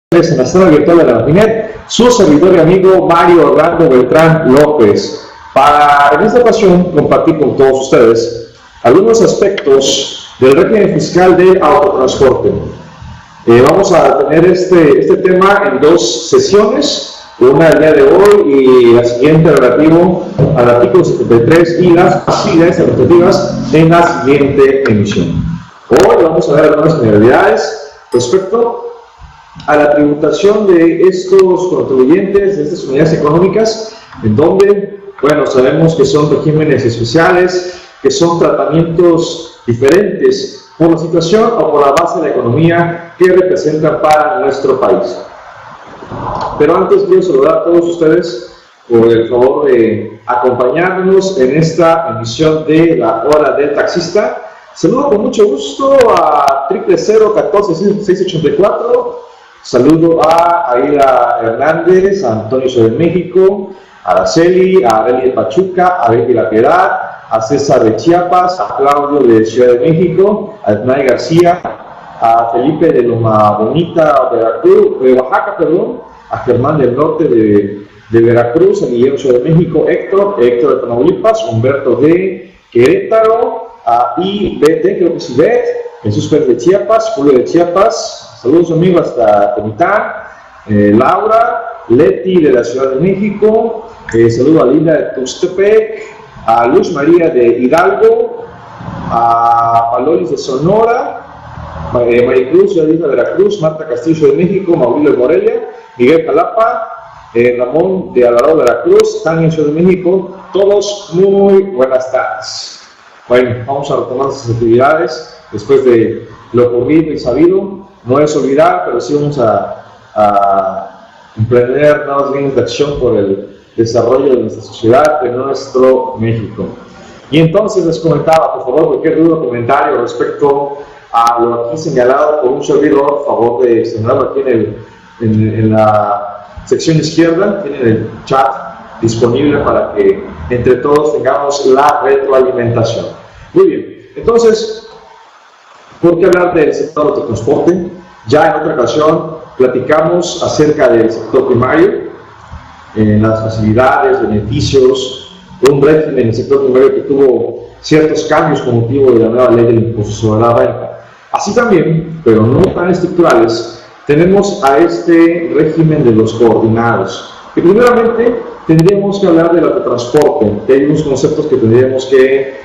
En la sala virtual de la Martinet, su servidor y amigo Mario Orlando Beltrán López, para en esta ocasión compartir con todos ustedes algunos aspectos del régimen fiscal del autotransporte. Vamos a tener este tema en dos sesiones, una el día de hoy y la siguiente relativo al artículo 73 y las facilidades administrativas en la siguiente emisión. Hoy vamos a ver algunas generalidades respecto a la tributación de estos contribuyentes, de estas unidades económicas, en donde, bueno, sabemos que son regímenes especiales, que son tratamientos diferentes por la situación o por la base de la economía que representan para nuestro país. Pero antes quiero saludar a todos ustedes por el favor de acompañarnos en esta emisión de la Hora del Taxista. Saludo con mucho gusto a 000-14-684. Saludo a Aida Hernández, a Antonio Ciudad de México, a Araceli, a Arely de Pachuca, a Betty La Piedad, a César de Chiapas, a Claudio de Ciudad de México, a Ednay García, a Felipe de Loma Bonita, Oaxaca, a Germán del Norte de Veracruz, a Guillermo Ciudad de México, Héctor de Tamaulipas, Humberto de Querétaro, a IBT, creo que es IBET, Jesús Pérez de Chiapas, Julio de Chiapas. Saludos amigos hasta Comitán, Laura, Leti de la Ciudad de México, saludo a Linda de Tuxtepec, a Luz María de Hidalgo, a Palolis de Sonora, Maricruz de Veracruz, Marta Castillo de México, Mauricio de Morelia, Miguel Jalapa, Ramón de Alvarado de Veracruz, Tania Ciudad de México, todos muy buenas tardes. Bueno, vamos a retomar nuestras actividades después de lo ocurrido y sabido. No es olvidar, pero sí vamos a emprender nuevas líneas de acción por el desarrollo de nuestra sociedad, de nuestro México. Y entonces les comentaba, por favor, cualquier duda o comentario respecto a lo aquí señalado por un servidor, por favor de señalarlo aquí en la sección izquierda, tienen el chat disponible para que entre todos tengamos la retroalimentación. Muy bien, entonces, ¿por qué hablar del sector de transporte? Ya en otra ocasión platicamos acerca del sector primario, las facilidades, beneficios, un régimen en el sector primario que tuvo ciertos cambios con motivo de la nueva ley del impuesto sobre la renta. Así también, pero no tan estructurales, tenemos a este régimen de los coordinados. Y primeramente tendríamos que hablar del autotransporte, que hay unos conceptos que tendríamos que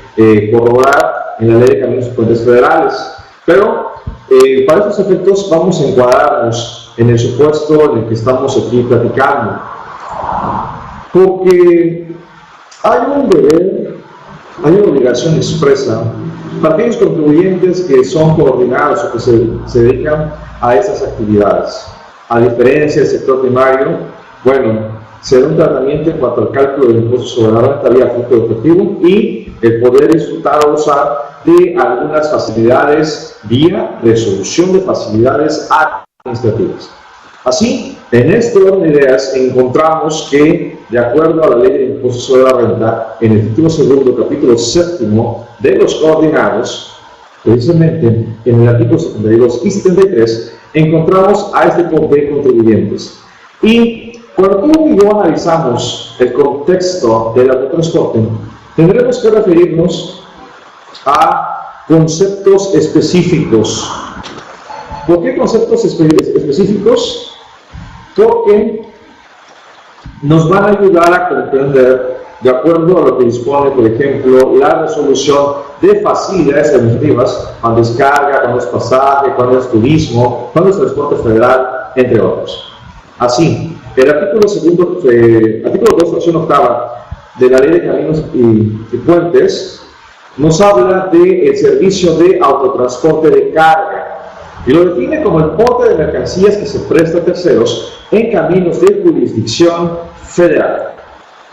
corroborar en la ley de caminos y puentes federales. Pero para estos efectos vamos a encuadrarnos en el supuesto en el que estamos aquí platicando. Porque hay un deber, hay una obligación expresa para aquellos contribuyentes que son coordinados o que se dedican a esas actividades. A diferencia del sector primario, bueno, se da un tratamiento en cuanto al cálculo del impuesto sobre la renta vía fruto de efectivo y el poder disfrutar o usar de algunas facilidades vía resolución de facilidades administrativas. Así, en este orden de ideas encontramos que, de acuerdo a la ley del impuesto sobre la renta, en el título segundo, capítulo séptimo de los coordinados, precisamente en el artículo 72 y 73, encontramos a este tipo de contribuyentes. Y cuando tú y yo analizamos el contexto del autotransporte, tendremos que referirnos a conceptos específicos. ¿Por qué conceptos específicos? Porque nos van a ayudar a comprender, de acuerdo a lo que dispone, por ejemplo, la resolución de facilidades administrativas, cuando es carga, cuando es pasaje, cuando es turismo, cuando es transporte federal, entre otros. Así, el artículo 2, fracción octava de la Ley de Caminos y Puentes nos habla del servicio de autotransporte de carga y lo define como el porte de mercancías que se presta a terceros en caminos de jurisdicción federal.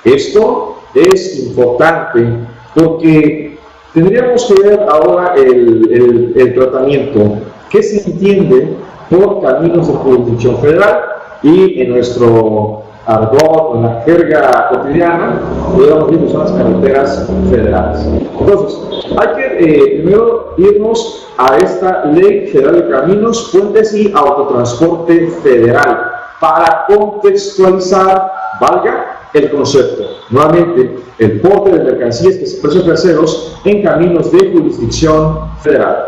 Esto es importante porque tendríamos que ver ahora el tratamiento que se entiende por caminos de jurisdicción federal y en nuestro argot, en la jerga cotidiana, podemos decir que son las carreteras federales. Entonces, hay que primero irnos a esta Ley Federal de Caminos, Puentes y Autotransporte Federal para contextualizar, valga, el concepto. Nuevamente, el porte de mercancías que se presten terceros en caminos de jurisdicción federal.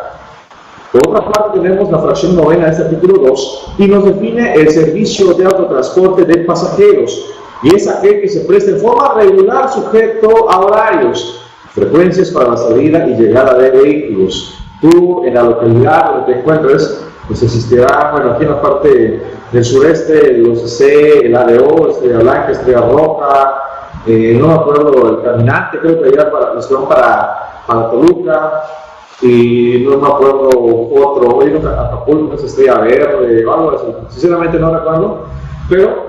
Por otra parte, tenemos la fracción novena de este artículo 2 y nos define el servicio de autotransporte de pasajeros, y es aquel que se presta en forma regular sujeto a horarios, frecuencias para la salida y llegada de vehículos. Tú, en la localidad donde te encuentres, pues existirá, bueno, aquí en la parte del sureste, el OCC, el ADO, Estrella Blanca, Estrella Roja, no me acuerdo, el Caminante, creo que allá para, los que van para Toluca, y no me acuerdo otro, hoy no, Acapulco, es Estrella Verde, o algo así, sinceramente no recuerdo, pero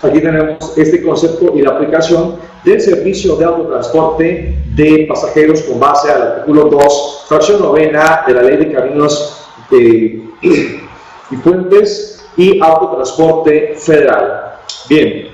aquí tenemos este concepto y la aplicación del servicio de autotransporte de pasajeros con base al artículo 2, fracción novena de la Ley de Caminos y Puentes y Autotransporte Federal. Bien,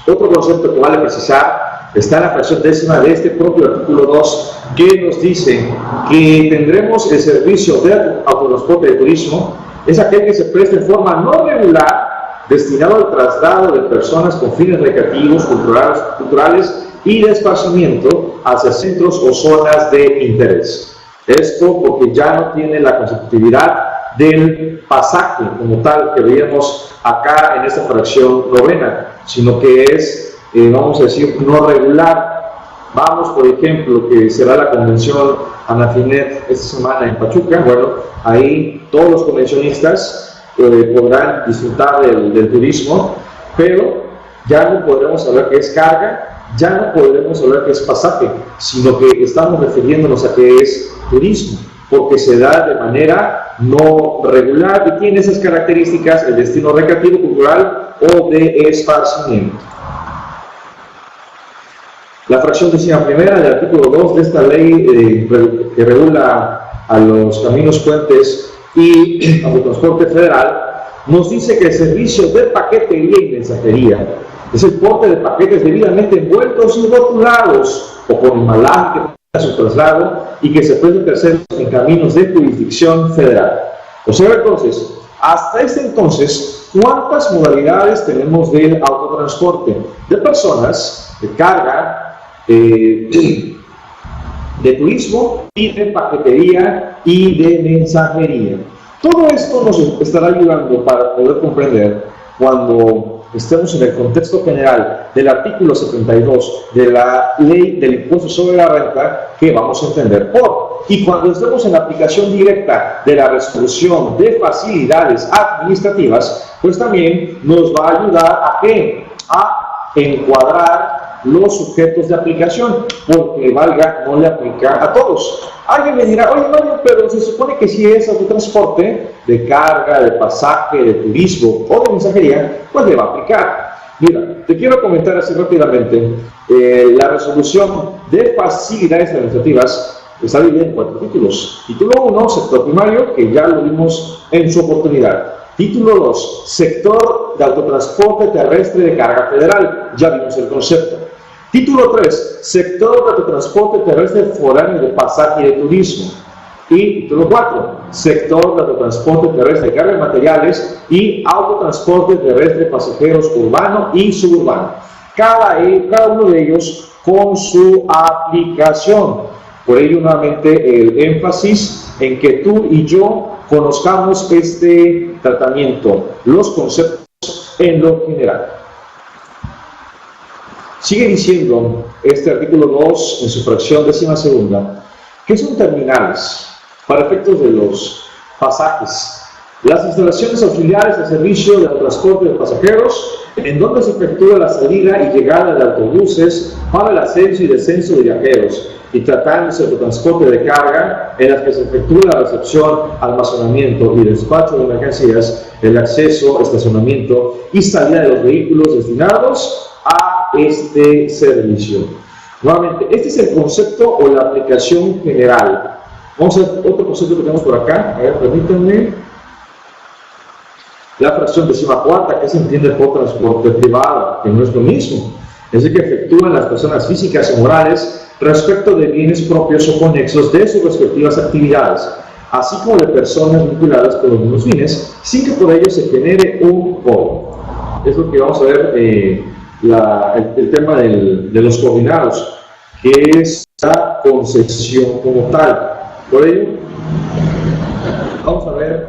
otro concepto que vale precisar está en la fracción décima de este propio artículo 2, que nos dice que tendremos el servicio de autotransporte de turismo, es aquel que se presta en forma no regular destinado al traslado de personas con fines recreativos, culturales y de esparcimiento hacia centros o zonas de interés. Esto porque ya no tiene la consecutividad del pasaje como tal que veíamos acá en esta fracción novena, sino que es, vamos a decir, no regular. Vamos, por ejemplo, que será la convención Anafinet esta semana en Pachuca. Bueno, ahí todos los convencionistas podrán disfrutar del turismo, pero ya no podremos hablar que es carga, ya no podremos hablar que es pasaje, sino que estamos refiriéndonos a que es turismo, porque se da de manera no regular y tiene esas características, el destino recreativo, cultural o de esparcimiento. La fracción décima primera del artículo 2 de esta ley que regula a los caminos, puentes y autotransporte federal nos dice que el servicio de paquetería y mensajería es el porte de paquetes debidamente envueltos y rotulados o con embalaje que a su traslado y que se pueden terceros en caminos de jurisdicción federal. Observa entonces, hasta este entonces, ¿cuántas modalidades tenemos del autotransporte? De personas, de carga, de turismo y de paquetería y de mensajería. Todo esto nos estará ayudando para poder comprender cuando estemos en el contexto general del artículo 72 de la Ley del Impuesto sobre la Renta, que vamos a entender por. Y cuando estemos en la aplicación directa de la resolución de facilidades administrativas, pues también nos va a ayudar a ¿qué? A encuadrar los sujetos de aplicación, porque valga, no le aplica a todos. Alguien me dirá, oye Mario, pero se supone que si es autotransporte de carga, de pasaje, de turismo o de mensajería, pues le va a aplicar. Mira, te quiero comentar así rápidamente, la resolución de facilidades administrativas está dividida en 4 títulos. Título 1, sector primario, que ya lo vimos en su oportunidad. Título 2, sector de autotransporte terrestre de carga federal, ya vimos el concepto. Título 3, sector de autotransporte terrestre foráneo de pasaje y de turismo. Y título 4, sector de autotransporte terrestre de carga de materiales y autotransporte terrestre de pasajeros urbano y suburbano. Cada uno de ellos con su aplicación. Por ello, nuevamente, el énfasis en que tú y yo conozcamos este tratamiento, los conceptos en lo general. Sigue diciendo este artículo 2 en su fracción décima segunda, que son terminales para efectos de los pasajes. Las instalaciones auxiliares de servicio de transporte de pasajeros, en donde se efectúa la salida y llegada de autobuses para el ascenso y descenso de viajeros, y tratándose de transporte de carga, en las que se efectúa la recepción, almacenamiento y despacho de mercancías, el acceso, estacionamiento y salida de los vehículos destinados a este servicio. Nuevamente, este es el concepto o la aplicación general. Vamos a ver otro concepto que tenemos por acá. A ver, permítanme. La fracción décima cuarta, que se entiende por transporte privado, que no es lo mismo. Es el que efectúan las personas físicas y morales respecto de bienes propios o conexos de sus respectivas actividades, así como de personas vinculadas con los mismos fines, sin que por ello se genere un cobro. Es lo que vamos a ver, el tema de los coordinados, que es la concesión como tal. Por ello, vamos a ver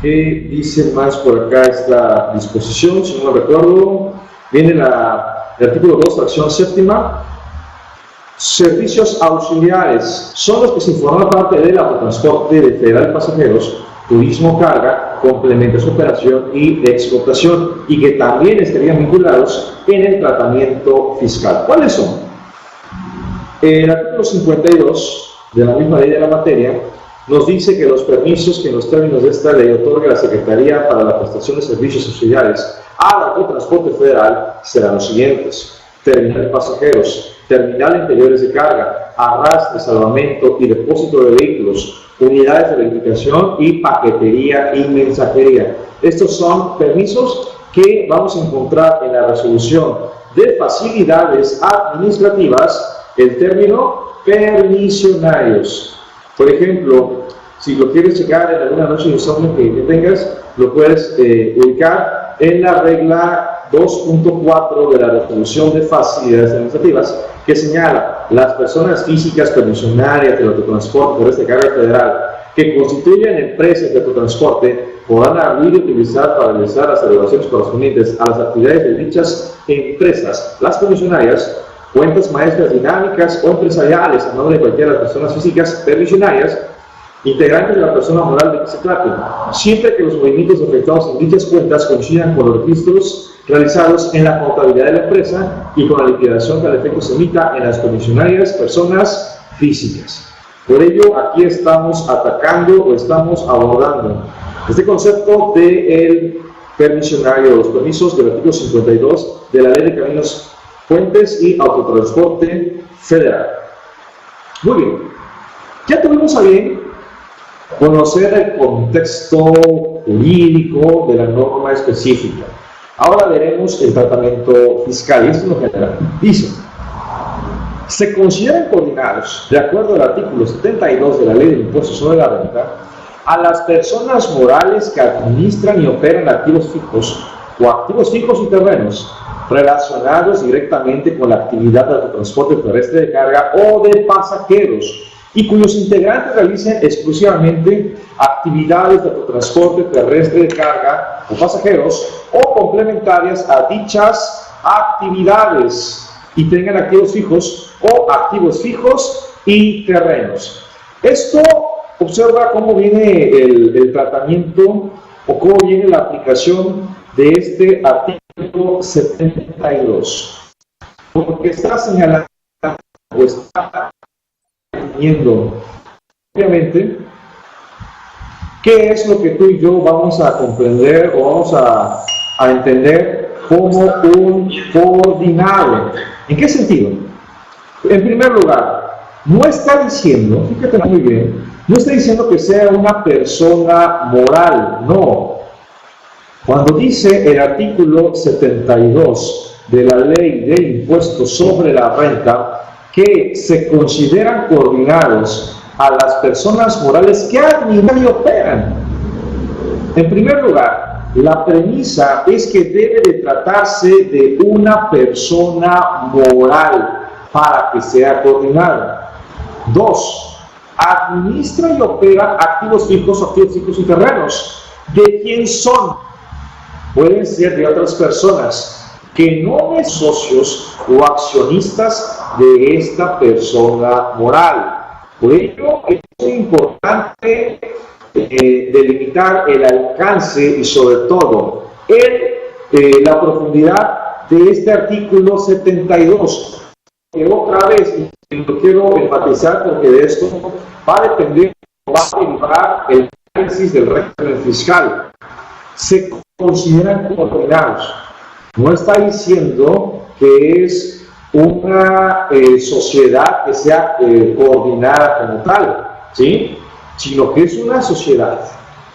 qué dice más por acá esta disposición. Si no me recuerdo, viene el artículo 2, fracción séptima. Servicios auxiliares son los que se forman parte del autotransporte de federal de pasajeros, turismo, carga, complementos, operación y exportación, y que también estarían vinculados en el tratamiento fiscal. ¿Cuáles son? El artículo 52 de la misma ley de la materia nos dice que los permisos que en los términos de esta ley otorga la Secretaría para la prestación de servicios auxiliares al autotransporte federal serán los siguientes: terminal de pasajeros, terminal de interiores de carga, arrastre, salvamento y depósito de vehículos, unidades de verificación y paquetería y mensajería. Estos son permisos que vamos a encontrar en la resolución de facilidades administrativas, el término permisionarios. Por ejemplo, si lo quieres checar en alguna noche de insomnio que tengas, lo puedes ubicar en la regla 2.4 de la resolución de facilidades administrativas, que señala: las personas físicas permisionarias del autotransporte por esta carga federal que constituyen empresas de autotransporte podrán abrir y utilizar para realizar las evaluaciones correspondientes a las actividades de dichas empresas, las permisionarias, cuentas maestras dinámicas o empresariales a nombre de cualquiera de las personas físicas permisionarias, integrantes de la persona moral de que se trate, siempre que los movimientos efectuados en dichas cuentas coincidan con los registros realizados en la contabilidad de la empresa y con la liquidación que al efecto se emita en las permisionarias personas físicas. Por ello, aquí estamos atacando o estamos abordando este concepto del permisionario, los permisos del artículo 52 de la Ley de Caminos, Puentes y Autotransporte Federal. Muy bien, ya tuvimos a bien conocer el contexto jurídico de la norma específica. Ahora veremos el tratamiento fiscal, y esto es lo general. Dice: se consideran coordinados, de acuerdo al artículo 72 de la Ley del Impuesto sobre la Renta, a las personas morales que administran y operan activos fijos o activos fijos y terrenos relacionados directamente con la actividad de transporte terrestre de carga o de pasajeros, y cuyos integrantes realicen exclusivamente actividades de transporte terrestre de carga o pasajeros o complementarias a dichas actividades, y tengan activos fijos o activos fijos y terrenos. Esto, observa cómo viene el tratamiento o cómo viene la aplicación de este artículo 72, porque está señalando o está definiendo obviamente qué es lo que tú y yo vamos a comprender o vamos a entender como un coordinado. ¿En qué sentido? En primer lugar, no está diciendo, fíjate muy bien, no está diciendo que sea una persona moral, no. Cuando dice el artículo 72 de la Ley de Impuestos sobre la Renta que se consideran coordinados a las personas morales que administran y operan, en primer lugar, la premisa es que debe de tratarse de una persona moral para que sea coordinada. 2. Administra y opera activos fijos y terrenos. ¿De quién son? Pueden ser de otras personas que no son socios o accionistas de esta persona moral. Por ello es muy importante delimitar el alcance y sobre todo la profundidad de este artículo 72, que otra vez lo quiero enfatizar porque de esto va a depender, va a derivar el análisis del régimen fiscal. Se consideran coordinados. No está diciendo que es una sociedad que sea coordinada como tal, ¿sí?, sino que es una sociedad,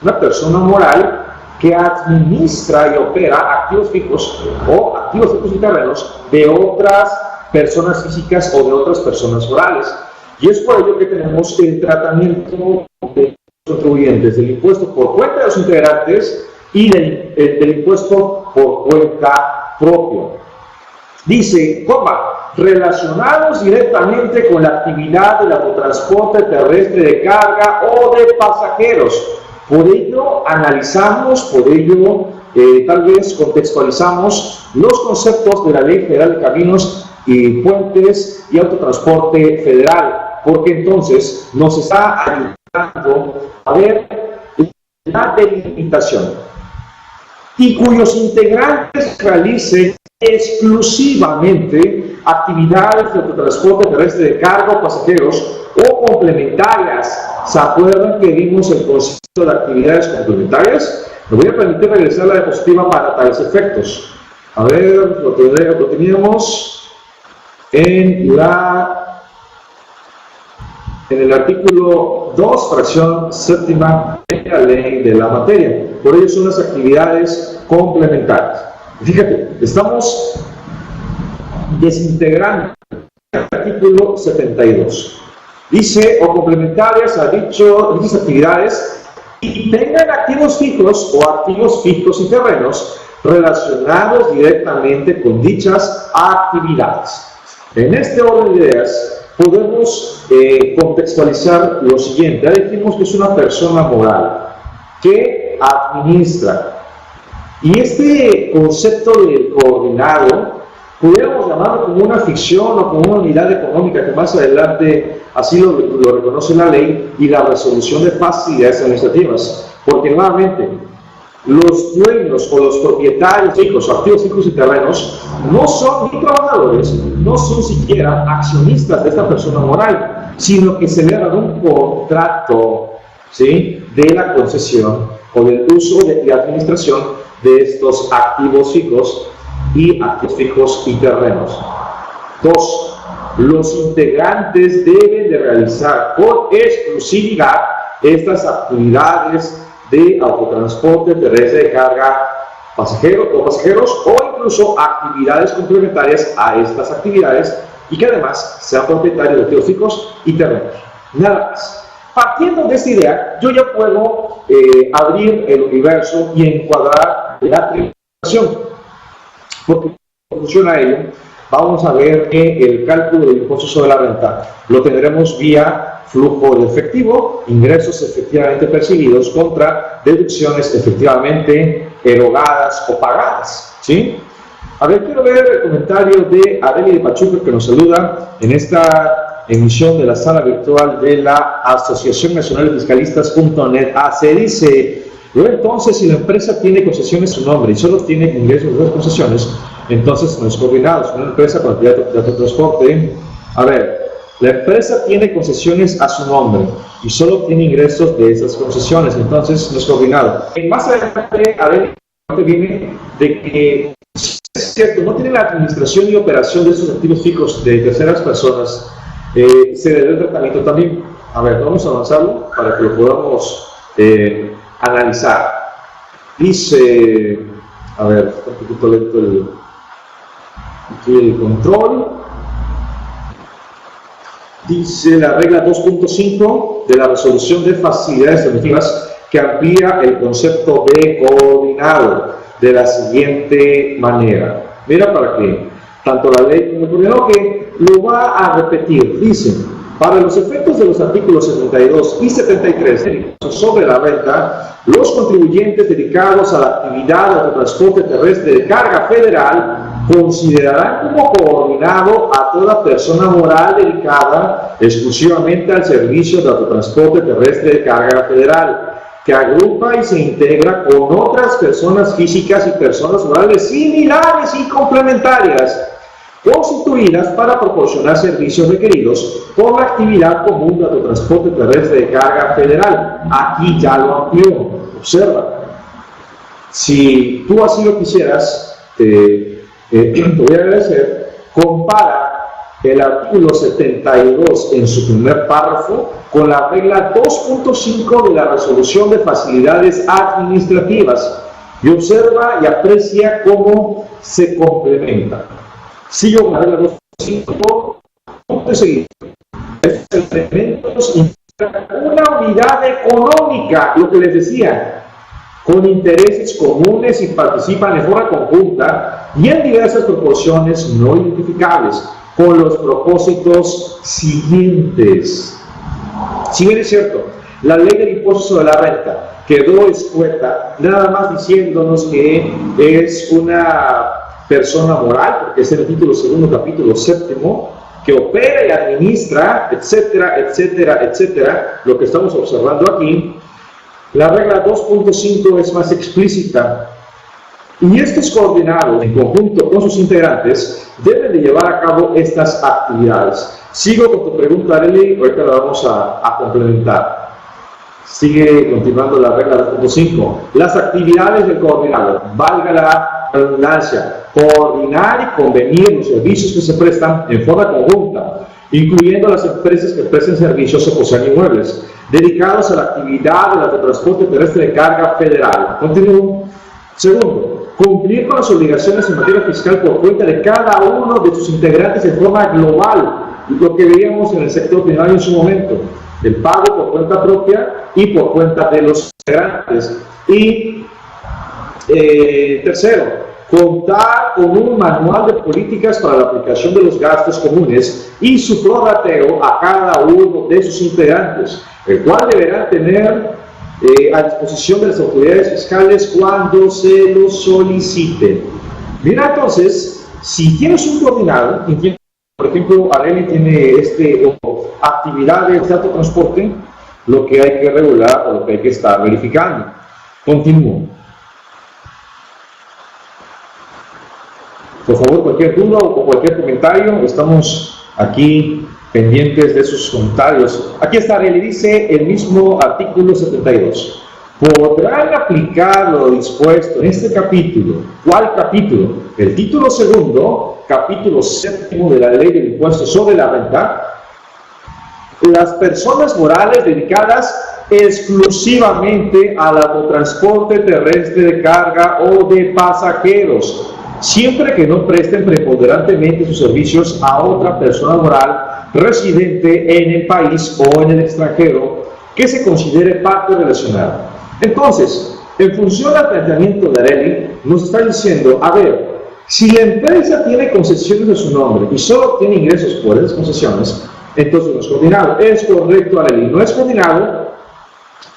una persona moral que administra y opera activos fijos o activos fijos y terrenos de otras personas físicas o de otras personas morales. Y es por ello que tenemos el tratamiento de los contribuyentes del impuesto por cuenta de los integrantes y del impuesto por cuenta propia. Dice, relacionados directamente con la actividad del autotransporte terrestre de carga o de pasajeros. Por ello analizamos, por ello tal vez contextualizamos los conceptos de la Ley Federal de Caminos y Puentes y Autotransporte Federal, porque entonces nos está ayudando a ver la delimitación y cuyos integrantes realicen exclusivamente actividades de autotransporte terrestre de carga o pasajeros o complementarias. ¿Se acuerdan que vimos el concepto de actividades complementarias? Me voy a permitir regresar a la diapositiva para tales efectos. A ver, lo teníamos en el artículo 2, fracción séptima de la ley de la materia. Por ello son las actividades complementarias. Fíjate, estamos desintegrando el artículo 72. Dice, o complementarias a dichas actividades y tengan activos fijos o activos fijos y terrenos relacionados directamente con dichas actividades. En este orden de ideas podemos contextualizar lo siguiente. Ya dijimos que es una persona moral que administra. Y este concepto del coordinado, pudiéramos llamarlo como una ficción o como una unidad económica que más adelante así lo reconoce la ley y la resolución de facilidades administrativas. Porque nuevamente, los dueños o los propietarios fijos, activos fijos y terrenos, no son ni trabajadores, no son siquiera accionistas de esta persona moral, sino que se le ha dado un contrato, ¿sí?, de la concesión o del uso y administración de estos activos fijos y terrenos. 2. Los integrantes deben de realizar con exclusividad estas actividades de autotransporte terrestre de carga pasajeros o incluso actividades complementarias a estas actividades y que además sean propietarios de activos fijos y terrenos. Nada más. Partiendo de esta idea, yo ya puedo abrir el universo y encuadrar la tributación. Porque funciona ello, vamos a ver que el cálculo del impuesto sobre la renta lo tendremos vía flujo de efectivo, ingresos efectivamente percibidos contra deducciones efectivamente erogadas o pagadas, ¿sí? A ver, quiero ver el comentario de Arely de Pachuca, que nos saluda en esta emisión de la sala virtual de la Asociación Nacional de Fiscalistas.net. Se dice, luego entonces, si la empresa tiene concesiones a su nombre y solo tiene ingresos de las concesiones, entonces no es coordinado. Es una empresa con actividad de autotransporte. A ver, la empresa tiene concesiones a su nombre y solo tiene ingresos de esas concesiones, entonces no es coordinado. Más adelante, Arely viene de que es cierto, no tiene la administración y operación de esos activos fijos de terceras personas, se debe el tratamiento también. A ver, vamos a avanzarlo para que lo podamos analizar. Dice, a ver, está un poquito lento el control. Dice la regla 2.5 de la resolución de facilidades administrativas que amplía el concepto de coordinado de la siguiente manera. Mira para qué, tanto la ley como el coordinado que lo va a repetir. Dice, para los efectos de los artículos 72 y 73 del impuesto sobre la renta, los contribuyentes dedicados a la actividad de autotransporte terrestre de carga federal considerarán como coordinado a toda persona moral dedicada exclusivamente al servicio de autotransporte terrestre de carga federal, que agrupa y se integra con otras personas físicas y personas morales similares y complementarias, constituidas para proporcionar servicios requeridos por la actividad común de autotransporte terrestre de carga federal. Aquí ya lo amplió. Observa. Si tú así lo quisieras, te voy a agradecer, compara el artículo 72 en su primer párrafo con la regla 2.5 de la resolución de facilidades administrativas y observa y aprecia cómo se complementa. Sigo con la regla 5, punto seguido. Estos elementos una unidad económica, lo que les decía, con intereses comunes y participan de forma conjunta y en diversas proporciones no identificables, con los propósitos siguientes. Si bien es cierto, la ley del impuesto sobre la renta quedó escueta, nada más diciéndonos que es una persona moral, porque es el título segundo, capítulo 7, que opera y administra, etcétera, etcétera, etcétera, lo que estamos observando aquí. La regla 2.5 es más explícita, y estos coordinados, en conjunto con sus integrantes, deben de llevar a cabo estas actividades. Sigo con tu pregunta, Arely, ahorita la vamos a complementar. Sigue continuando la regla 2.5. Las actividades del coordinado, valga la redundancia, coordinar y convenir los servicios que se prestan en forma conjunta, incluyendo las empresas que presten servicios o poseen inmuebles, dedicados a la actividad de la de transporte terrestre de carga federal. Continúo. Segundo, cumplir con las obligaciones en materia fiscal por cuenta de cada uno de sus integrantes en forma global, lo que veíamos en el sector primario en su momento, el pago por cuenta propia y por cuenta de los integrantes. Y tercero, contar con un manual de políticas para la aplicación de los gastos comunes y su prorrateo a cada uno de sus integrantes, el cual deberán tener a disposición de las autoridades fiscales cuando se lo soliciten. Mira, entonces, si tienes un coordinado, por ejemplo, Arely tiene actividades de autotransporte, lo que hay que regular o lo que hay que estar verificando. Continúo. Por favor, cualquier duda o cualquier comentario, estamos aquí pendientes de sus comentarios. Aquí está, le dice el mismo artículo 72. Podrán aplicar lo dispuesto en este capítulo. ¿Cuál capítulo? El título segundo, capítulo 7 de la Ley del Impuesto sobre la Renta. Las personas morales dedicadas exclusivamente al autotransporte terrestre de carga o de pasajeros, siempre que no presten preponderantemente sus servicios a otra persona moral residente en el país o en el extranjero que se considere parte relacionada. Entonces, en función al planteamiento de Arely, nos está diciendo, a ver, si la empresa tiene concesiones de su nombre y solo tiene ingresos por esas concesiones, entonces no es coordinado. Es correcto, Arely, no es coordinado,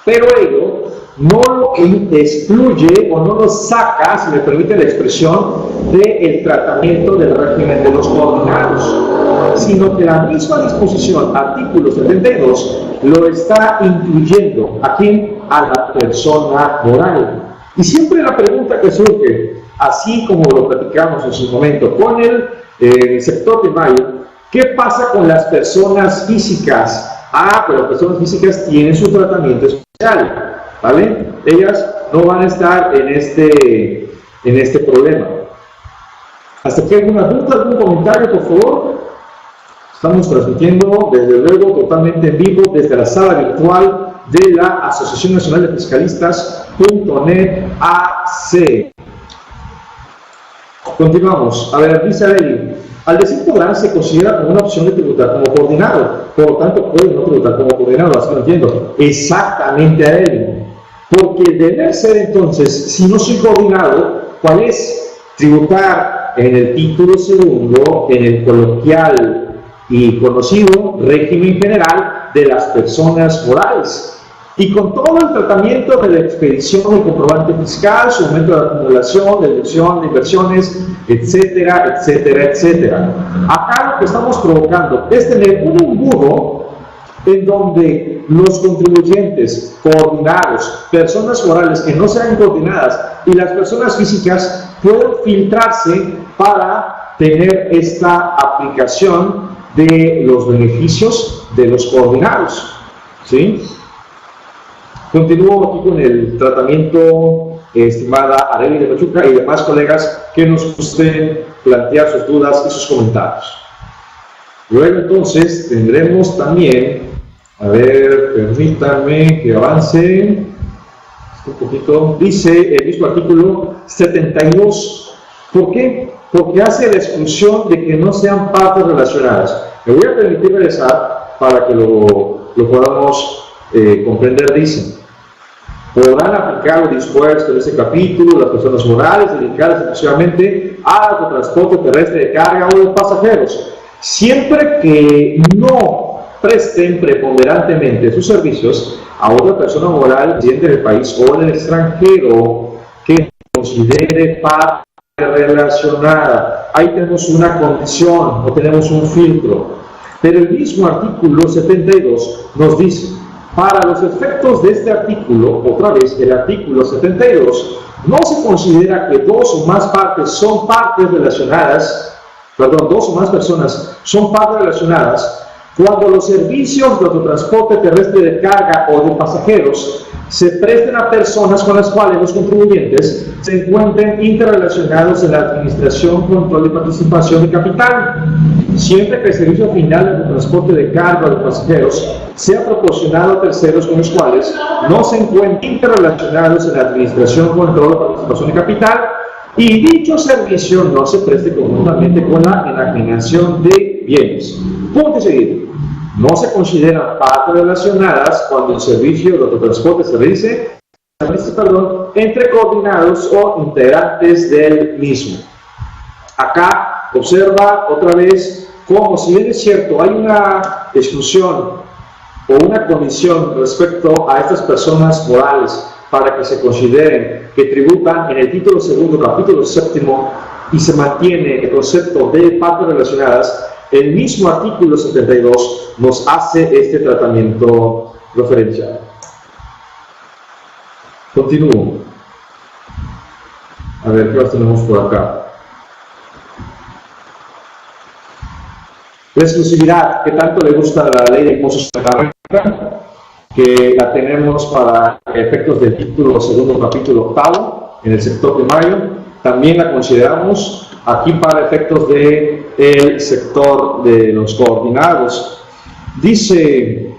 pero ello no lo excluye o no lo saca, si me permite la expresión, del tratamiento del régimen de los coordinados, sino que la misma disposición, artículo 72, lo está incluyendo aquí a la persona moral. Y siempre la pregunta que surge, así como lo platicamos en su momento con el sector primario, ¿qué pasa con las personas físicas? Ah, pero las personas físicas tienen su tratamiento especial, ¿vale? Ellas no van a estar en este problema. ¿Hasta aquí alguna duda, algún comentario, por favor? Estamos transmitiendo, desde luego, totalmente en vivo desde la sala virtual de la Asociación Nacional de Fiscalistas.net AC. Continuamos. A ver, dice Arely, al decir podrán se considera como una opción de tributar como coordinado, por lo tanto puede no tributar como coordinado, así lo entiendo. Exactamente, Arely. Porque debe ser entonces, si no soy coordinado, ¿cuál es? Tributar en el título segundo, en el coloquial y conocido régimen general de las personas morales. Y con todo el tratamiento de la expedición del comprobante fiscal, su momento de acumulación, deducción de inversiones, etcétera, etcétera, etcétera. Acá lo que estamos provocando es tener un embudo en donde los contribuyentes coordinados, personas morales que no sean coordinadas y las personas físicas pueden filtrarse para tener esta aplicación de los beneficios de los coordinados. ¿Sí? Continúo aquí con el tratamiento, estimada Arely de Pachuca y demás colegas que nos gusten plantear sus dudas y sus comentarios. Luego entonces tendremos también, a ver, permítanme que avance un poquito, dice el mismo artículo 72. ¿Por qué? porque hace la exclusión de que no sean partes relacionadas. Me voy a permitir regresar para que lo podamos comprender. Dice: podrán aplicar lo dispuesto en este capítulo las personas morales dedicadas exclusivamente al autotransporte terrestre de carga o de pasajeros, siempre que no presten preponderantemente sus servicios a otra persona moral residente del país o en el extranjero que considere parte relacionada. Ahí tenemos una condición o tenemos un filtro, pero el mismo artículo 72 nos dice: para los efectos de este artículo, otra vez el artículo 72, no se considera que dos o más partes son partes relacionadas, dos o más personas son partes relacionadas cuando los servicios de autotransporte terrestre de carga o de pasajeros se presten a personas con las cuales los contribuyentes se encuentren interrelacionados en la administración, control y participación de capital, siempre que el servicio final de autotransporte de carga o de pasajeros sea proporcionado a terceros con los cuales no se encuentren interrelacionados en la administración, control y participación de capital, y dicho servicio no se preste conjuntamente con la enajenación de bienes. Punto seguido. No se consideran partes relacionadas cuando el servicio de autotransporte se realice entre coordinados o integrantes del mismo. Acá observa otra vez cómo, si bien es cierto, hay una exclusión o una condición respecto a estas personas morales para que se consideren que tributan en el título segundo, capítulo séptimo, y se mantiene el concepto de partes relacionadas, el mismo artículo 72 nos hace este tratamiento referencial. Continúo. A ver, ¿qué más tenemos por acá? La exclusividad, que tanto le gusta a la ley de impuestos sobre la renta, que la tenemos para efectos del título segundo, capítulo octavo, en el sector primario. También la consideramos aquí para efectos del sector de los coordinados. Dice: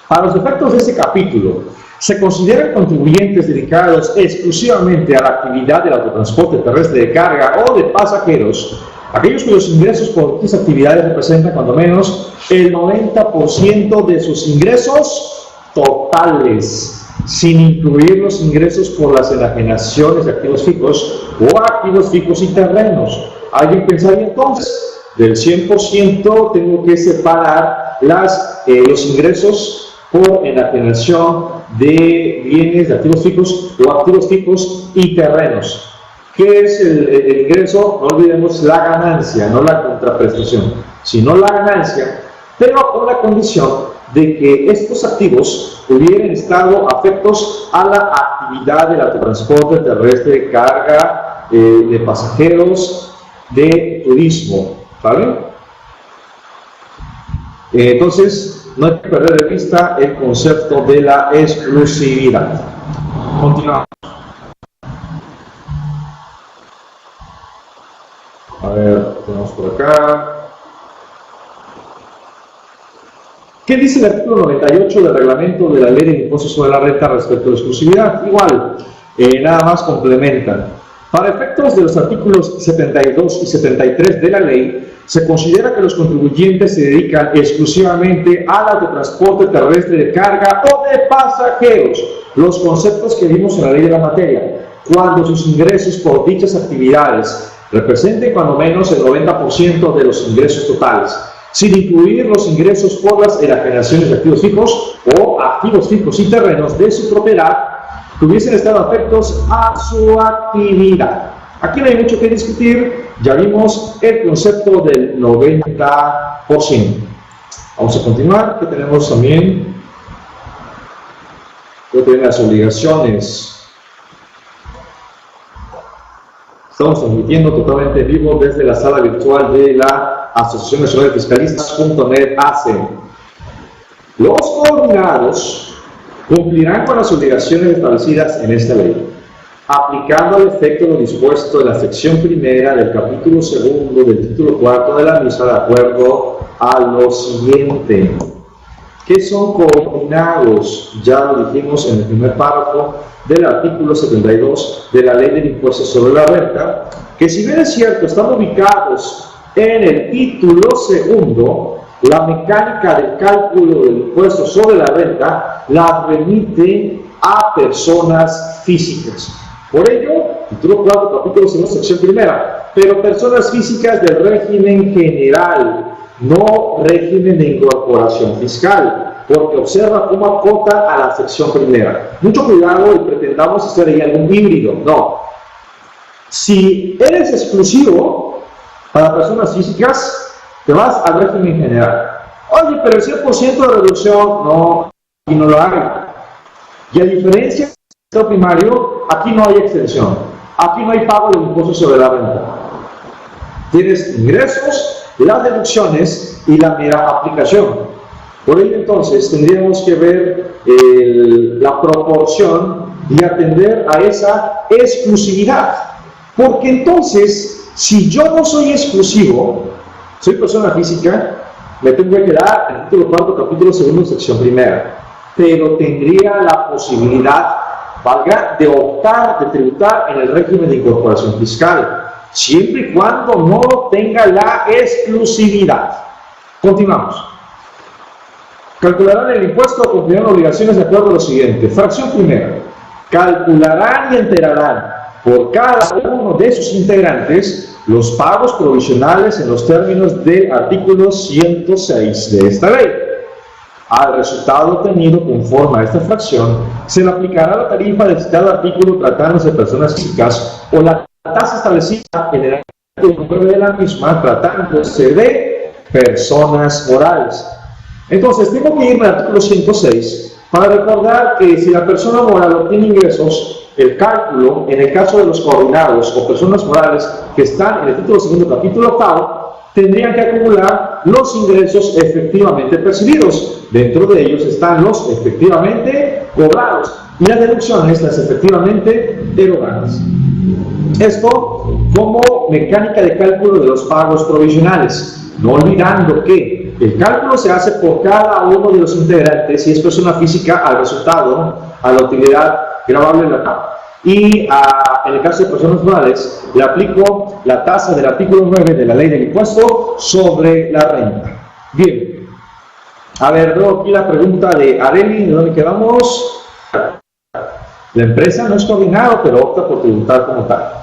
para los efectos de este capítulo, se consideran contribuyentes dedicados exclusivamente a la actividad del autotransporte terrestre de carga o de pasajeros aquellos cuyos ingresos por estas actividades representan cuando menos el 90% de sus ingresos totales, sin incluir los ingresos por las enajenaciones de activos fijos o activos fijos y terrenos. ¿Alguien pensaría entonces? Del 100% tengo que separar los ingresos por enajenación de bienes, de activos fijos o activos fijos y terrenos. ¿Qué es el ingreso? No olvidemos la ganancia, no la contraprestación, sino la ganancia, pero con la condición de que estos activos hubieran estado afectos a la actividad del autotransporte terrestre de carga, de pasajeros, de turismo, ¿vale? Entonces, no hay que perder de vista el concepto de la exclusividad. Continuamos. A ver, tenemos por acá. ¿Qué dice el artículo 98 del reglamento de la ley de impuestos sobre la renta respecto a la exclusividad? Igual, nada más complementan. Para efectos de los artículos 72 y 73 de la ley, se considera que los contribuyentes se dedican exclusivamente al autotransporte terrestre de carga o de pasajeros, los conceptos que vimos en la ley de la materia, cuando sus ingresos por dichas actividades representen cuando menos el 90% de los ingresos totales, sin incluir los ingresos por las enajenaciones de activos fijos o activos fijos y terrenos de su propiedad que hubiesen estado afectos a su actividad. Aquí no hay mucho que discutir, ya vimos el concepto del 90%. Vamos a continuar, que tenemos también las obligaciones. Estamos transmitiendo totalmente en vivo desde la sala virtual de la Asociación Nacional de Fiscalistas.net AC. Los coordinados cumplirán con las obligaciones establecidas en esta ley, aplicando al efecto lo dispuesto en la sección primera del capítulo segundo del título cuarto de la misma, de acuerdo a lo siguiente. ¿Qué son coordinados? Ya lo dijimos en el primer párrafo del artículo 72 de la Ley del Impuesto sobre la Renta, que si bien es cierto, están ubicados en el título segundo, la mecánica del cálculo del impuesto sobre la renta la remite a personas físicas. Por ello, título 4, capítulo 2, sección primera, pero personas físicas del régimen general, no régimen de incorporación fiscal, porque observa cómo acota a la sección primera. Mucho cuidado y pretendamos hacer ahí algún híbrido. No. Si eres exclusivo para personas físicas, te vas al régimen general. Oye, pero el 100% de reducción, no, aquí no lo hay. Y a diferencia del sector primario, aquí no hay extensión. Aquí no hay pago del impuesto sobre la renta. Tienes ingresos, las deducciones y la mera aplicación. Por ello, entonces, tendríamos que ver la proporción y atender a esa exclusividad. Porque entonces, si yo no soy exclusivo, soy persona física, me tengo que quedar en el título 4, capítulo 2, sección primera. Pero tendría la posibilidad, valga, de optar, de tributar en el régimen de incorporación fiscal, siempre y cuando no tenga la exclusividad. Continuamos. Calcularán el impuesto o cumplirán obligaciones de acuerdo a lo siguiente. Fracción primera. Calcularán y enterarán por cada uno de sus integrantes los pagos provisionales en los términos del artículo 106 de esta ley. Al resultado obtenido conforme a esta fracción, se le aplicará la tarifa del citado artículo tratándose de personas físicas o la tasa establecida en el artículo 9 de la misma tratándose de personas morales. Entonces, tengo que irme al artículo 106 para recordar que si la persona moral obtiene ingresos, el cálculo, en el caso de los coordinados o personas morales que están en el título segundo, capítulo 8, tendrían que acumular los ingresos efectivamente percibidos. Dentro de ellos están los efectivamente cobrados y las deducciones, las efectivamente erogadas. Esto como mecánica de cálculo de los pagos provisionales, no olvidando que el cálculo se hace por cada uno de los integrantes, si es persona física, al resultado, a la utilidad gravable de la TAP. Y en el caso de personas morales, le aplico la tasa del artículo 9 de la Ley del Impuesto sobre la Renta. Bien. A ver, veo aquí la pregunta de Areli, ¿de dónde quedamos? La empresa no es coordinado, pero opta por tributar como tal.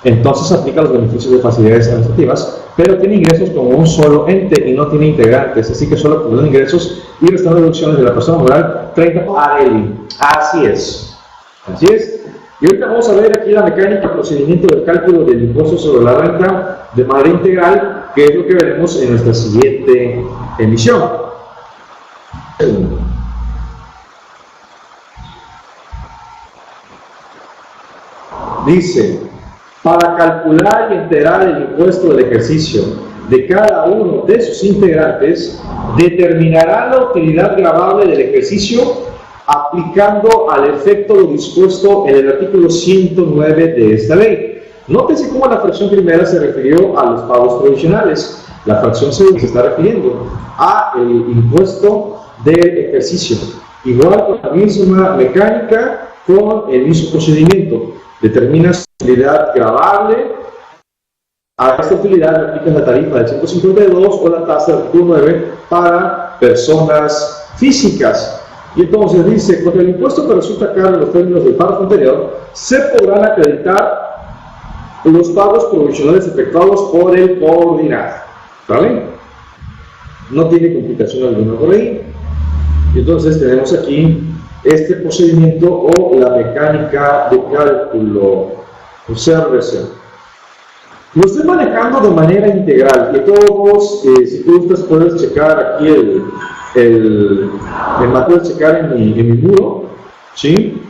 Entonces aplica los beneficios de facilidades administrativas, pero tiene ingresos como un solo ente y no tiene integrantes, así que solo acumula ingresos y restando deducciones de la persona moral 30 Areli. Así es. Así es. Y ahorita vamos a ver aquí la mecánica, procedimiento del cálculo del impuesto sobre la renta de manera integral, que es lo que veremos en nuestra siguiente emisión. Dice, para calcular y enterar el impuesto del ejercicio de cada uno de sus integrantes, determinará la utilidad gravable del ejercicio aplicando al efecto lo dispuesto en el artículo 109 de esta ley. Nótese cómo la fracción primera se refirió a los pagos provisionales. La fracción segunda se está refiriendo a el impuesto del ejercicio. Igual con la misma mecánica, con el mismo procedimiento. Determina su utilidad gravable. A esta utilidad le aplicas la tarifa del 152 o la tasa del artículo 9 para personas físicas. Y entonces dice, con el impuesto que resulta caro en los términos del párrafo anterior, se podrán acreditar los pagos provisionales efectuados por el coordinado. ¿Vale? No tiene complicación alguna por ahí. Y entonces tenemos aquí este procedimiento o la mecánica de cálculo. Obsérvese. Lo estoy manejando de manera integral. Y todos, si tú gustas, puedes checar aquí me puedes checar en mi muro, ¿sí?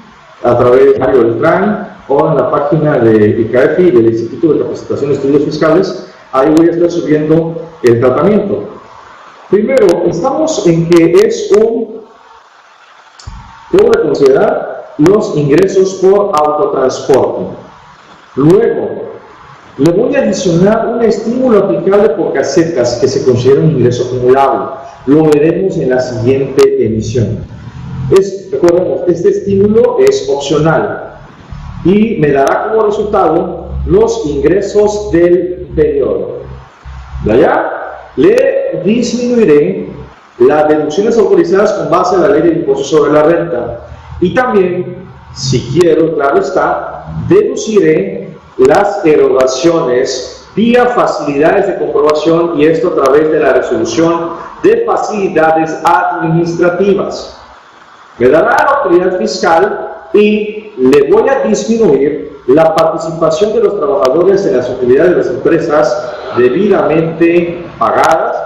A través del TRAN o en la página de ICAEFI, del Instituto de Capacitación y Estudios Fiscales. Ahí voy a estar subiendo el tratamiento. Primero, estamos en que es debo de considerar los ingresos por autotransporte. Luego, le voy a adicionar un estímulo aplicable por casetas que se considera un ingreso acumulable. lo veremos en la siguiente emisión. Recordemos, este estímulo es opcional y me dará como resultado los ingresos del periodo. De allá le disminuiré las deducciones autorizadas con base a la ley del impuesto sobre la renta y también, si quiero, claro está, deduciré las erogaciones vía facilidades de comprobación, y esto a través de la resolución de facilidades administrativas. Me dará la autoridad fiscal y le voy a disminuir la participación de los trabajadores en las utilidades de las empresas debidamente pagadas,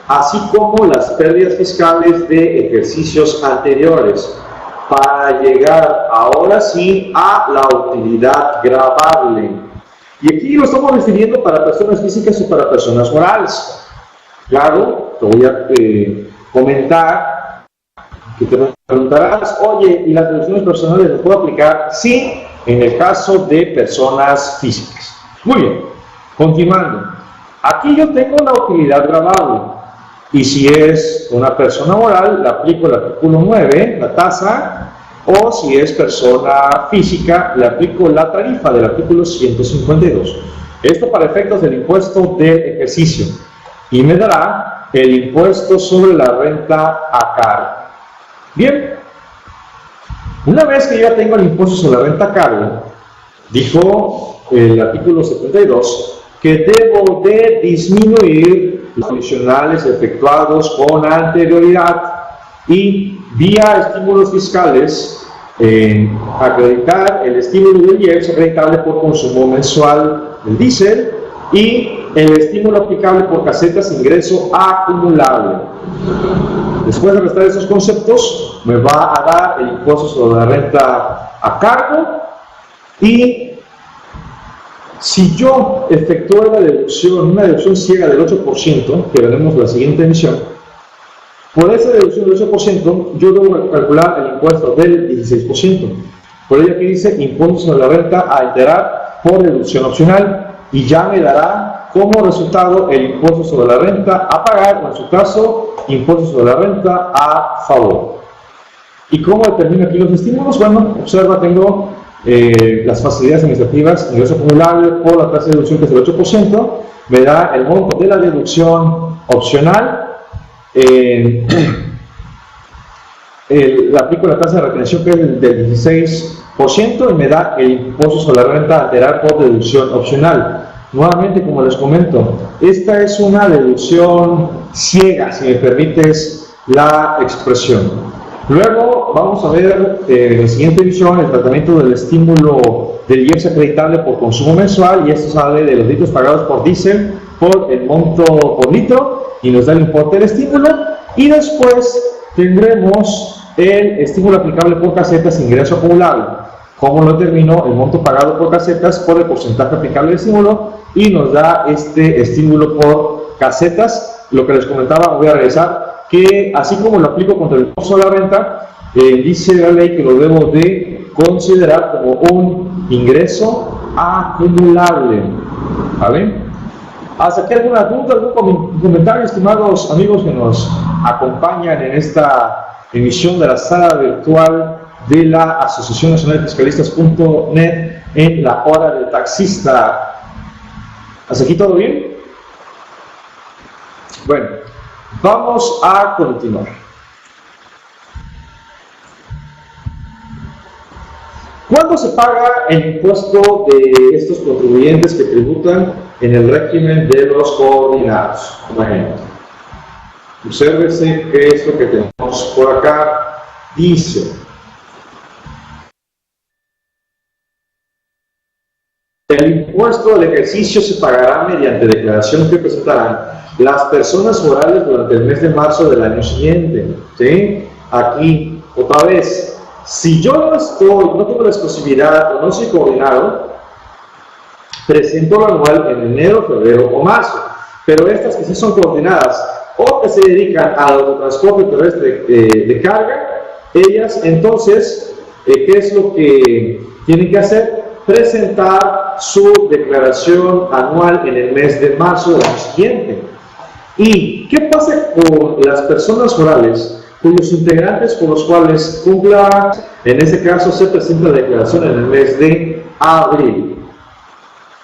así como las pérdidas fiscales de ejercicios anteriores, para llegar ahora sí a la utilidad gravable. Y aquí lo estamos definiendo para personas físicas y para personas morales. Claro, te voy a comentar que te preguntarás, oye, ¿y las deducciones personales las puedo aplicar? Sí, en el caso de personas físicas. Muy bien, continuando. Aquí yo tengo la utilidad gravable, y si es una persona moral, le aplico el artículo 9, la tasa, o si es persona física, le aplico la tarifa del artículo 152. Esto para efectos del impuesto de ejercicio, y me dará el impuesto sobre la renta a cargo. Bien, una vez que ya tengo el impuesto sobre la renta a cargo, dijo el artículo 72 que debo de disminuir los adicionales efectuados con anterioridad y vía estímulos fiscales acreditar el estímulo del IEPS acreditable por consumo mensual del diésel y el estímulo aplicable por casetas de ingreso acumulable. Después de restar esos conceptos, me va a dar el impuesto sobre la renta a cargo, y si yo efectúo una deducción ciega del 8%, que veremos en la siguiente emisión, por esa deducción del 8%, yo debo calcular el impuesto del 16%. Por ello aquí dice impuesto sobre la renta a enterar por deducción opcional, y ya me dará como resultado el impuesto sobre la renta a pagar, o en su caso, impuesto sobre la renta a favor. ¿Y cómo determino aquí los estímulos? Bueno, observa, tengo las facilidades administrativas, ingreso acumulable por la tasa de deducción, que es el 8%, me da el monto de la deducción opcional, le aplico la tasa de retención, que es del 16%, y me da el impuesto sobre la renta a enterar por deducción opcional. Nuevamente, como les comento, esta es una deducción ciega, si me permites la expresión. Luego vamos a ver en la siguiente emisión el tratamiento del estímulo del IEPS acreditable por consumo mensual, y esto sale de los litros pagados por diésel por el monto por litro, y nos da el importe del estímulo. Y después tendremos el estímulo aplicable por casetas de ingreso acumulable. ¿Cómo lo determino? El monto pagado por casetas por el porcentaje aplicable del estímulo, y nos da este estímulo por casetas. Lo que les comentaba, voy a regresar, que así como lo aplico contra el impuesto de la renta, dice la ley que lo debo de considerar como un ingreso acumulable. ¿Vale? ¿Hasta aquí alguna duda, algún comentario, estimados amigos que nos acompañan en esta emisión de la sala virtual de la Asociación Nacional de Fiscalistas.net en la hora del taxista? ¿Hasta aquí todo bien? Bueno, vamos a continuar. ¿Cuándo se paga el impuesto de estos contribuyentes que tributan en el régimen de los coordinados? Bueno, obsérvese qué es lo que tenemos por acá. Dice: el impuesto del ejercicio se pagará mediante declaración que presentarán las personas morales durante el mes de marzo del año siguiente. ¿Sí? Aquí, otra vez, si yo no tengo la exclusividad o no soy coordinado, presento lo anual en enero, febrero o marzo. Pero estas que sí son coordinadas o que se dedican al transporte terrestre de carga, ellas entonces, ¿qué es lo que tienen que hacer? Presentar su declaración anual en el mes de marzo del año siguiente. ¿Y qué pasa con las personas morales cuyos integrantes con los cuales cumpla, en este caso se presenta la declaración en el mes de abril?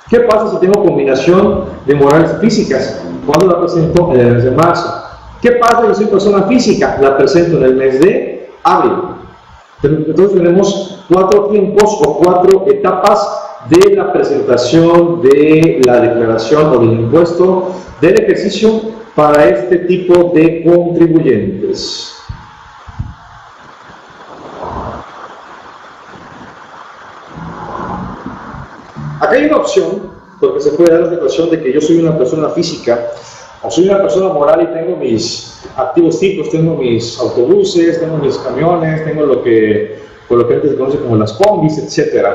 ¿Qué pasa si tengo combinación de morales físicas? ¿Cuándo la presento? En el mes de marzo. ¿Qué pasa si soy persona física? La presento en el mes de abril. Entonces tenemos 4 tiempos o 4 etapas de la presentación de la declaración o del impuesto del ejercicio para este tipo de contribuyentes. Acá hay una opción, porque se puede dar la situación de que yo soy una persona física o soy una persona moral y tengo mis activos fijos, tengo mis autobuses, tengo mis camiones, tengo lo que antes se conoce como las combis, etc.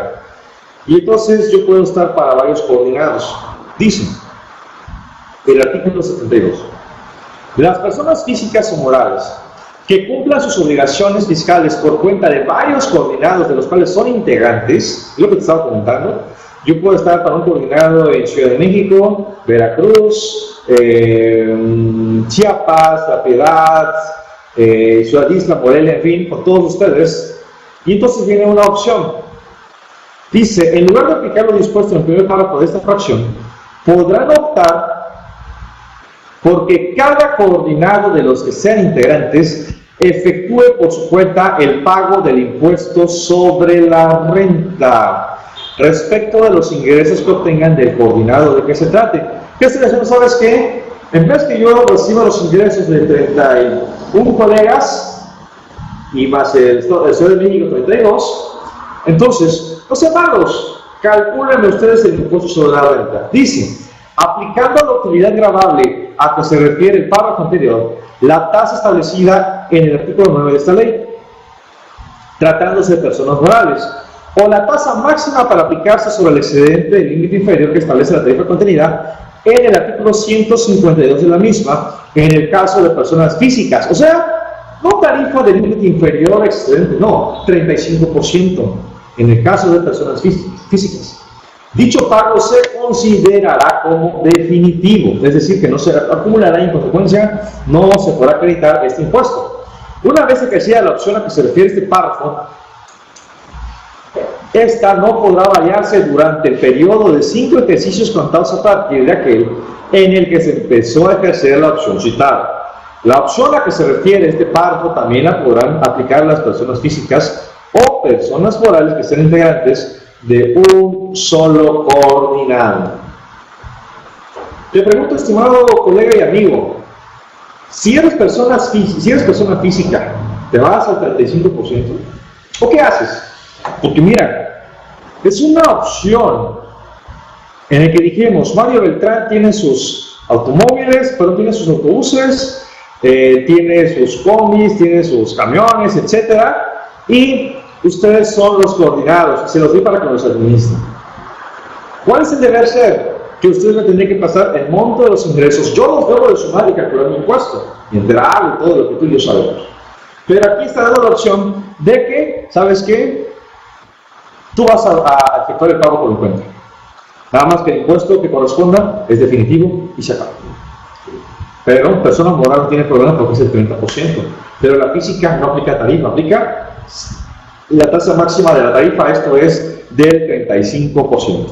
Y entonces yo puedo estar para varios coordinados. Dice el artículo 72. Las personas físicas o morales que cumplan sus obligaciones fiscales por cuenta de varios coordinados de los cuales son integrantes, lo que te estaba comentando, yo puedo estar para un coordinado en Ciudad de México, Veracruz, Chiapas, La Piedad, Ciudad Isla, Morelia, en fin, con todos ustedes. Y entonces viene una opción. Dice, en lugar de aplicar lo dispuesto en el primer párrafo de esta fracción, podrán optar porque cada coordinado de los que sean integrantes efectúe por su cuenta el pago del impuesto sobre la renta respecto de los ingresos que obtengan del coordinado de que se trate. ¿Qué estoy haciendo? ¿Sabes qué? En vez que yo reciba los ingresos de 31 colegas y más el Ciudad de México 32, entonces, los hermanos, calcúlenme ustedes el impuesto sobre la renta. Dice, aplicando la utilidad gravable a que se refiere el párrafo anterior, la tasa establecida en el artículo 9 de esta ley, tratándose de personas morales, o la tasa máxima para aplicarse sobre el excedente del límite inferior que establece la tarifa contenida en el artículo 152 de la misma, en el caso de personas físicas. O sea, no tarifa de límite inferior a excedente, no, 35% en el caso de personas físicas. Dicho pago se considerará como definitivo, es decir, que no se acumulará y en consecuencia no se podrá acreditar este impuesto. Una vez ejercida la opción a que se refiere este párrafo, esta no podrá variarse durante el periodo de 5 ejercicios contados a partir de aquel en el que se empezó a ejercer la opción citada. La opción a que se refiere este párrafo también la podrán aplicar las personas físicas o personas morales que sean integrantes de un solo coordinado. Te pregunto, estimado colega y amigo, si eres persona física, ¿te vas al 35%? ¿O qué haces? Porque mira, es una opción en el que dijimos, Mario Beltrán tiene sus automóviles, pero tiene sus autobuses, tiene sus combis, tiene sus camiones, etc. Y ustedes son los coordinados, se los di para que los administren. ¿Cuál es el deber ser? Que ustedes me tendrían que pasar el monto de los ingresos. Yo los debo de sumar y calcular mi impuesto, y entrar y todo lo que tú y yo sabemos. Pero aquí está dando la opción de que, ¿sabes qué? Tú vas a efectuar el pago por mi cuenta. Nada más que el impuesto que corresponda es definitivo y se acaba. Pero persona moral no tiene problema porque es el 30%. Pero la física no aplica tarifa, aplica la tasa máxima de la tarifa, esto es del 35%.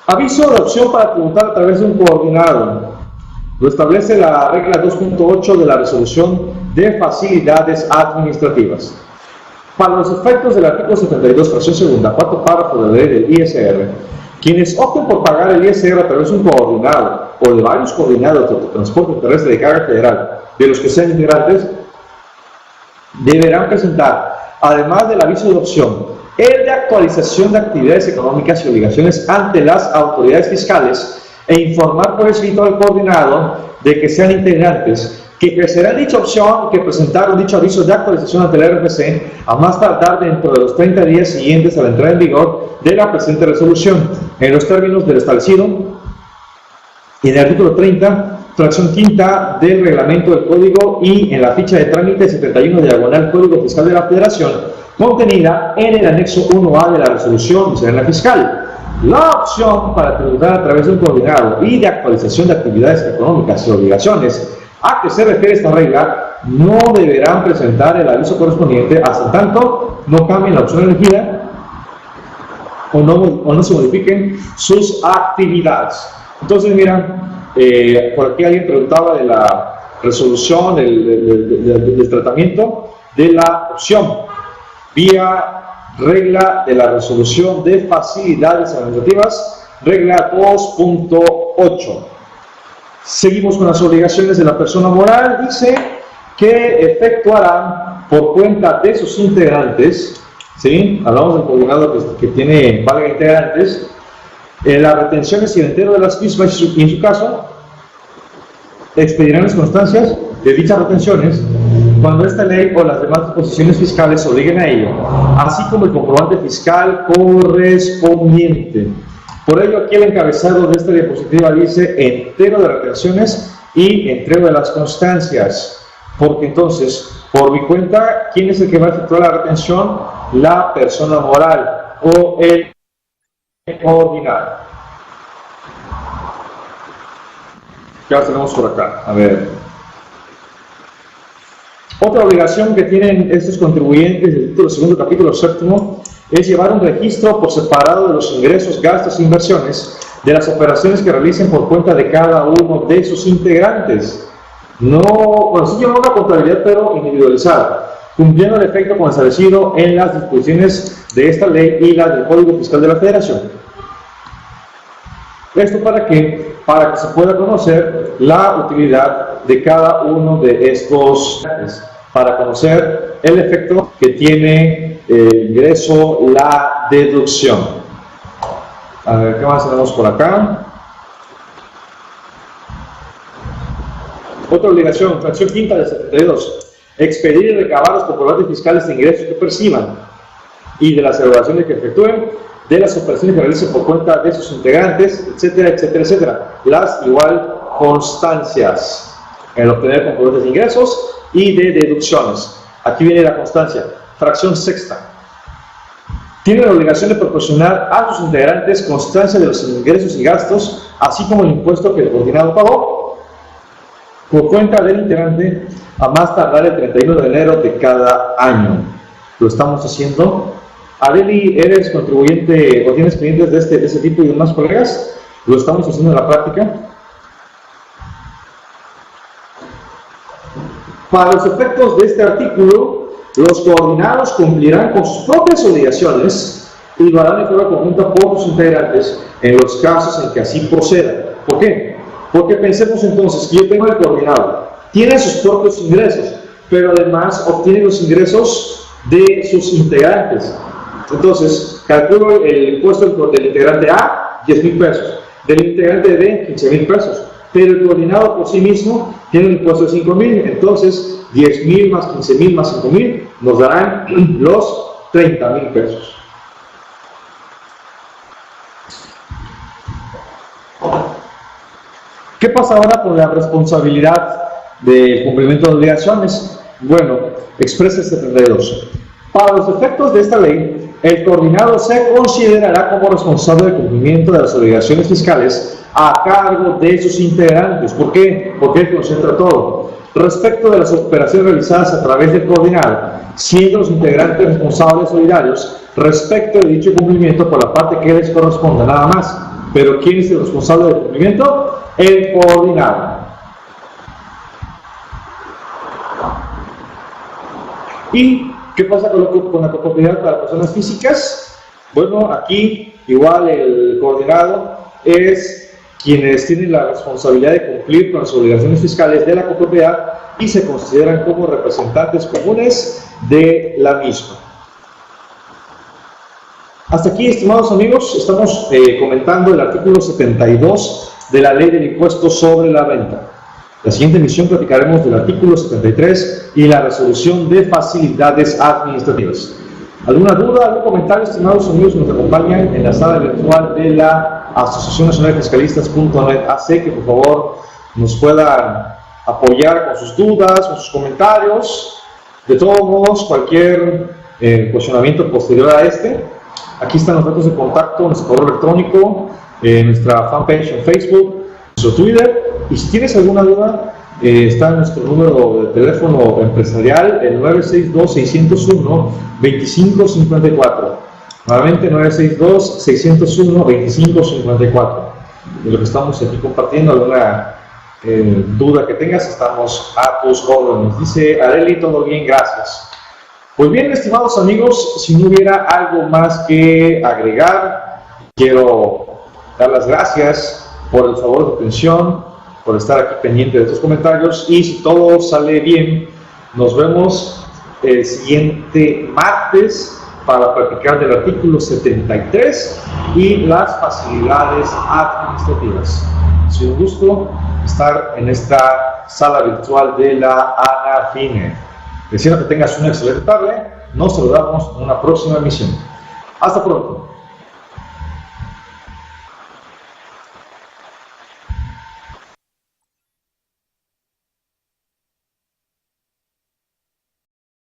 Aviso de opción para tributar a través de un coordinado. Lo establece la regla 2.8 de la resolución de facilidades administrativas. Para los efectos del artículo 72, fracción segunda, cuarto párrafo de la ley del ISR, quienes opten por pagar el ISR a través de un coordinado o de varios coordinados de transporte terrestre de carga federal, de los que sean integrantes, deberán presentar, además del aviso de opción, el de actualización de actividades económicas y obligaciones ante las autoridades fiscales e informar por escrito al coordinado de que sean integrantes, que ejercerán dicha opción, que presentaron dicho aviso de actualización ante el RFC a más tardar dentro de los 30 días siguientes a la entrada en vigor de la presente resolución, en los términos del establecido en el artículo 30, fracción quinta del reglamento del Código y en la ficha de trámite 71 diagonal Código Fiscal de la Federación, contenida en el anexo 1A de la resolución miscelánea fiscal. La opción para tributar a través de un coordinado y de actualización de actividades económicas y obligaciones a que se refiere esta regla no deberán presentar el aviso correspondiente hasta tanto no cambien la opción elegida o no se modifiquen sus actividades. Entonces, mira, por aquí alguien preguntaba de la resolución del tratamiento de la opción vía regla de la resolución de facilidades administrativas, regla 2.8. Seguimos con las obligaciones de la persona moral. Dice que efectuarán por cuenta de sus integrantes, ¿sí? Hablamos del coordinado que tiene valga integrantes, las retenciones y el entero de las mismas y en su caso expedirán las constancias de dichas retenciones cuando esta ley o las demás disposiciones fiscales obliguen a ello, así como el comprobante fiscal correspondiente. Por ello, aquí el encabezado de esta diapositiva dice entero de retenciones y entrega de las constancias, porque entonces, por mi cuenta, ¿quién es el que va a efectuar la retención? La persona moral o el coordinado. ¿Qué más tenemos por acá? A ver. Otra obligación que tienen estos contribuyentes del título segundo, capítulo séptimo, es llevar un registro por separado de los ingresos, gastos e inversiones de las operaciones que realicen por cuenta de cada uno de sus integrantes. No, bueno, sí lleva una contabilidad, pero individualizada, cumpliendo el efecto como establecido en las disposiciones de esta ley y las del Código Fiscal de la Federación. ¿Esto para qué? Para que se pueda conocer la utilidad de cada uno de estos, para conocer el efecto que tiene el ingreso, la deducción. A ver, ¿qué más tenemos por acá? Otra obligación, fracción quinta del 72. Expedir y recabar los comprobantes fiscales de ingresos que perciban y de las evaluaciones que efectúen, de las operaciones que realicen por cuenta de sus integrantes, etcétera, etcétera, etcétera. Las igual constancias, el obtener comprobantes de ingresos y de deducciones. Aquí viene la constancia. Fracción sexta. Tiene la obligación de proporcionar a sus integrantes constancia de los ingresos y gastos, así como el impuesto que el coordinado pagó, por cuenta del integrante, a más tardar el 31 de enero de cada año. Lo estamos haciendo. Adeli, ¿eres contribuyente o tienes clientes de este tipo y demás colegas? Lo estamos haciendo en la práctica. Para los efectos de este artículo, los coordinados cumplirán con sus propias obligaciones y lo harán de forma conjunta por sus integrantes en los casos en que así proceda. ¿Por qué? Porque pensemos entonces que yo tengo el coordinado, tiene sus propios ingresos, pero además obtiene los ingresos de sus integrantes. Entonces, calculo el impuesto del integrante A, 10,000 pesos, del integrante B, 15,000 pesos, pero el coordinado por sí mismo tiene un impuesto de 5,000, entonces 10,000 más 15,000 más 5,000 nos darán los 30,000 pesos. ¿Qué pasa ahora con la responsabilidad del cumplimiento de obligaciones? Bueno, expresa este 32. Para los efectos de esta ley, el coordinado se considerará como responsable del cumplimiento de las obligaciones fiscales a cargo de sus integrantes. ¿Por qué? Porque él concentra todo. Respecto de las operaciones realizadas a través del coordinado, siendo los integrantes responsables solidarios respecto de dicho cumplimiento por la parte que les corresponda, nada más. Pero ¿quién es el responsable del cumplimiento? El coordinado. ¿Y qué pasa con la copropiedad para personas físicas? Bueno, aquí igual el coordinado es quienes tienen la responsabilidad de cumplir con las obligaciones fiscales de la copropiedad y se consideran como representantes comunes de la misma. Hasta aquí, estimados amigos, estamos comentando el artículo 72 de la Ley del Impuesto sobre la Renta. La siguiente emisión platicaremos del artículo 73 y la resolución de facilidades administrativas. ¿Alguna duda, algún comentario, estimados amigos que nos acompañan en la sala virtual de la Asociación Nacional de Fiscalistas.net AC, que por favor nos puedan apoyar con sus dudas, con sus comentarios? De todos modos, cualquier cuestionamiento posterior a este, Aquí están los datos de contacto, nuestro correo electrónico, nuestra fanpage en Facebook, nuestro Twitter. Y si tienes alguna duda, está nuestro número de teléfono empresarial, el 962-601-2554. Nuevamente 962-601-2554. De lo que estamos aquí compartiendo, alguna duda que tengas, estamos a tus órdenes. Dice Areli, todo bien, gracias. Pues bien, estimados amigos, si no hubiera algo más que agregar, quiero dar las gracias por el favor de atención, por estar aquí pendiente de estos comentarios, y si todo sale bien, nos vemos el siguiente martes para practicar del artículo 73 y las facilidades administrativas. Ha sido un gusto estar en esta sala virtual de la ANAFINE. Deseando que tengas una excelente tarde. Nos saludamos en una próxima emisión. Hasta pronto.